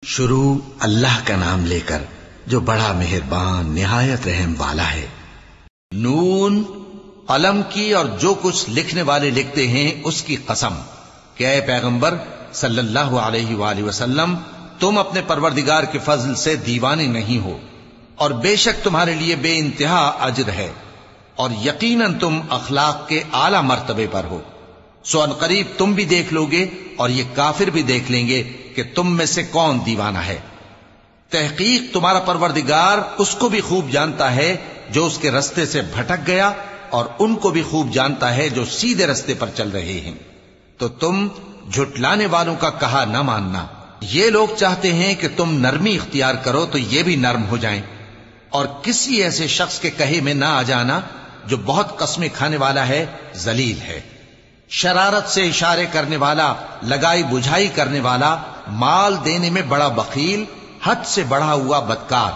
شروع اللہ کا نام لے کر جو بڑا مہربان نہایت رحم والا ہے۔ نون، قلم کی اور جو کچھ لکھنے والے لکھتے ہیں اس کی قسم کہ اے پیغمبر صلی اللہ علیہ وآلہ وسلم، تم اپنے پروردگار کے فضل سے دیوانے نہیں ہو، اور بے شک تمہارے لیے بے انتہا اجر ہے، اور یقیناً تم اخلاق کے اعلی مرتبے پر ہو۔ سو ان قریب تم بھی دیکھ لو گے اور یہ کافر بھی دیکھ لیں گے کہ تم میں سے کون دیوانہ ہے۔ تحقیق تمہارا پروردگار اس کو بھی خوب جانتا ہے جو اس کے رستے سے بھٹک گیا، اور ان کو بھی خوب جانتا ہے جو سیدھے رستے پر چل رہے ہیں۔ تو تم جھٹلانے والوں کا کہا نہ ماننا۔ یہ لوگ چاہتے ہیں کہ تم نرمی اختیار کرو تو یہ بھی نرم ہو جائیں، اور کسی ایسے شخص کے کہے میں نہ آ جانا جو بہت قسمیں کھانے والا ہے، ذلیل ہے، شرارت سے اشارے کرنے والا، لگائی بجھائی کرنے والا، مال دینے میں بڑا بخیل، حد سے بڑھا ہوا بدکار،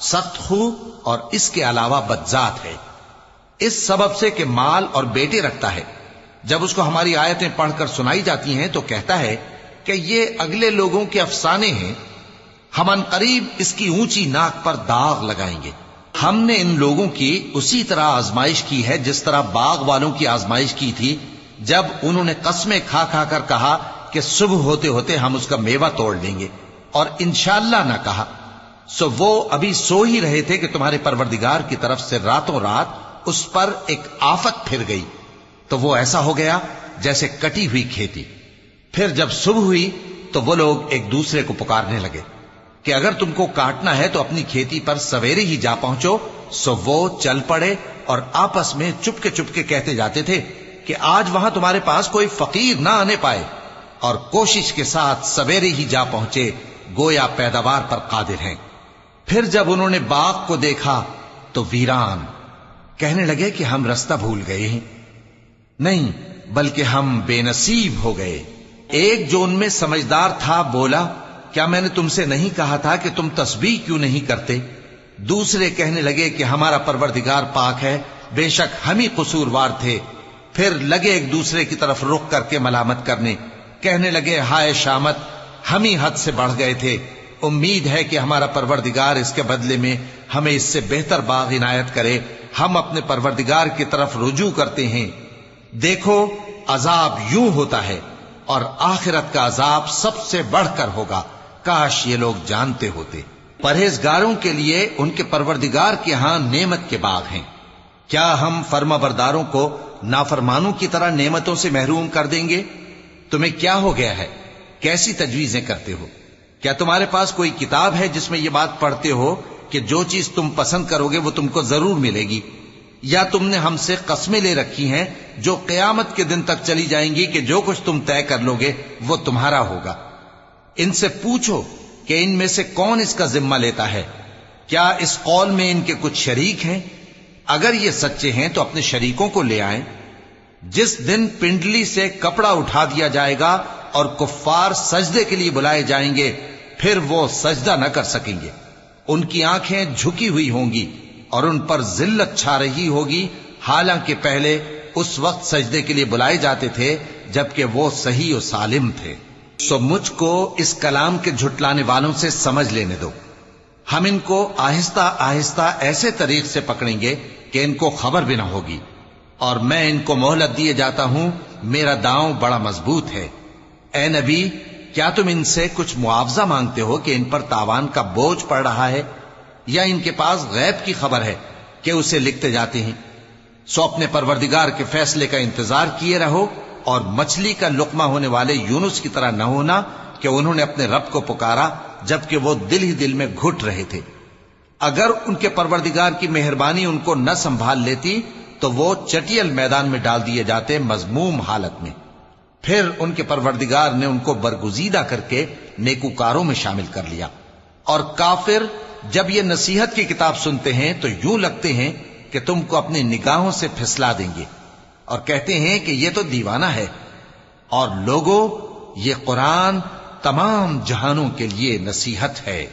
سخت خو، اور اس کے علاوہ بدذات ہے۔ اس سبب سے کہ مال اور بیٹے رکھتا ہے، جب اس کو ہماری آیتیں پڑھ کر سنائی جاتی ہیں تو کہتا ہے کہ یہ اگلے لوگوں کے افسانے ہیں، ہم ان قریب اس کی اونچی ناک پر داغ لگائیں گے۔ ہم نے ان لوگوں کی اسی طرح آزمائش کی ہے جس طرح باغ والوں کی آزمائش کی تھی، جب انہوں نے قسمیں کھا کھا کر کہا کہ صبح ہوتے ہوتے ہم اس کا میوہ توڑ لیں گے، اور انشاءاللہ نہ کہا۔ سو وہ ابھی سو ہی رہے تھے کہ تمہارے پروردگار کی طرف سے راتوں رات اس پر ایک آفت پھر گئی، تو وہ ایسا ہو گیا جیسے کٹی ہوئی کھیتی۔ پھر جب صبح ہوئی تو وہ لوگ ایک دوسرے کو پکارنے لگے کہ اگر تم کو کاٹنا ہے تو اپنی کھیتی پر سویرے ہی جا پہنچو۔ سو وہ چل پڑے اور آپس میں چپکے کہتے جاتے تھے کہ آج وہاں تمہارے پاس کوئی فقیر نہ آنے پائے، اور کوشش کے ساتھ سویرے ہی جا پہنچے، گویا پیداوار پر قادر ہیں۔ پھر جب انہوں نے باغ کو دیکھا تو ویران، کہنے لگے کہ ہم رستہ بھول گئے ہیں، نہیں بلکہ ہم بے نصیب ہو گئے۔ ایک جو ان میں سمجھدار تھا بولا، کیا میں نے تم سے نہیں کہا تھا کہ تم تسبیح کیوں نہیں کرتے؟ دوسرے کہنے لگے کہ ہمارا پروردگار پاک ہے، بے شک ہم ہی قصوروار تھے۔ پھر لگے ایک دوسرے کی طرف رخ کر کے ملامت کرنے، کہنے لگے ہائے شامت، ہم ہی حد سے بڑھ گئے تھے، امید ہے کہ ہمارا پروردگار اس کے بدلے میں ہمیں اس سے بہتر باغ عنایت کرے، ہم اپنے پروردگار کی طرف رجوع کرتے ہیں۔ دیکھو عذاب یوں ہوتا ہے، اور آخرت کا عذاب سب سے بڑھ کر ہوگا، کاش یہ لوگ جانتے ہوتے۔ پرہیزگاروں کے لیے ان کے پروردگار کے ہاں نعمت کے باغ ہیں۔ کیا ہم فرما برداروں کو نافرمانوں کی طرح نعمتوں سے محروم کر دیں گے؟ تمہیں کیا ہو گیا ہے؟ کیسی تجویزیں کرتے ہو؟ کیا تمہارے پاس کوئی کتاب ہے جس میں یہ بات پڑھتے ہو کہ جو چیز تم پسند کرو گے وہ تم کو ضرور ملے گی؟ یا تم نے ہم سے قسمیں لے رکھی ہیں جو قیامت کے دن تک چلی جائیں گی کہ جو کچھ تم طے کر لو گے وہ تمہارا ہوگا؟ ان سے پوچھو کہ ان میں سے کون اس کا ذمہ لیتا ہے؟ کیا اس قول میں ان کے کچھ شریک ہیں؟ اگر یہ سچے ہیں تو اپنے شریکوں کو لے آئیں۔ جس دن پنڈلی سے کپڑا اٹھا دیا جائے گا اور کفار سجدے کے لیے بلائے جائیں گے، پھر وہ سجدہ نہ کر سکیں گے، ان کی آنکھیں جھکی ہوئی ہوں گی اور ان پر ذلت چھا رہی ہوگی، حالانکہ پہلے اس وقت سجدے کے لیے بلائے جاتے تھے جبکہ وہ صحیح و سالم تھے۔ سو مجھ کو اس کلام کے جھٹلانے والوں سے سمجھ لینے دو، ہم ان کو آہستہ آہستہ ایسے طریق سے پکڑیں گے کہ ان کو خبر بھی نہ ہوگی، اور میں ان کو مہلت دیے جاتا ہوں، میرا داؤں بڑا مضبوط ہے۔ اے نبی، کیا تم ان سے کچھ معاوضہ مانگتے ہو کہ ان پر تاوان کا بوجھ پڑ رہا ہے، یا ان کے پاس غیب کی خبر ہے کہ اسے لکھتے جاتے ہیں؟ سو اپنے پروردگار کے فیصلے کا انتظار کیے رہو، اور مچھلی کا لقمہ ہونے والے یونس کی طرح نہ ہونا کہ انہوں نے اپنے رب کو پکارا جبکہ وہ دل ہی دل میں گھٹ رہے تھے۔ اگر ان کے پروردگار کی مہربانی ان کو نہ سنبھال لیتی تو وہ چٹیل میدان میں ڈال دیے جاتے مذموم حالت میں۔ پھر ان کے پروردگار نے ان کو برگزیدہ کر کے نیکوکاروں میں شامل کر لیا۔ اور کافر جب یہ نصیحت کی کتاب سنتے ہیں تو یوں لگتے ہیں کہ تم کو اپنی نگاہوں سے پھسلا دیں گے، اور کہتے ہیں کہ یہ تو دیوانہ ہے۔ اور لوگوں، یہ قرآن تمام جہانوں کے لیے نصیحت ہے۔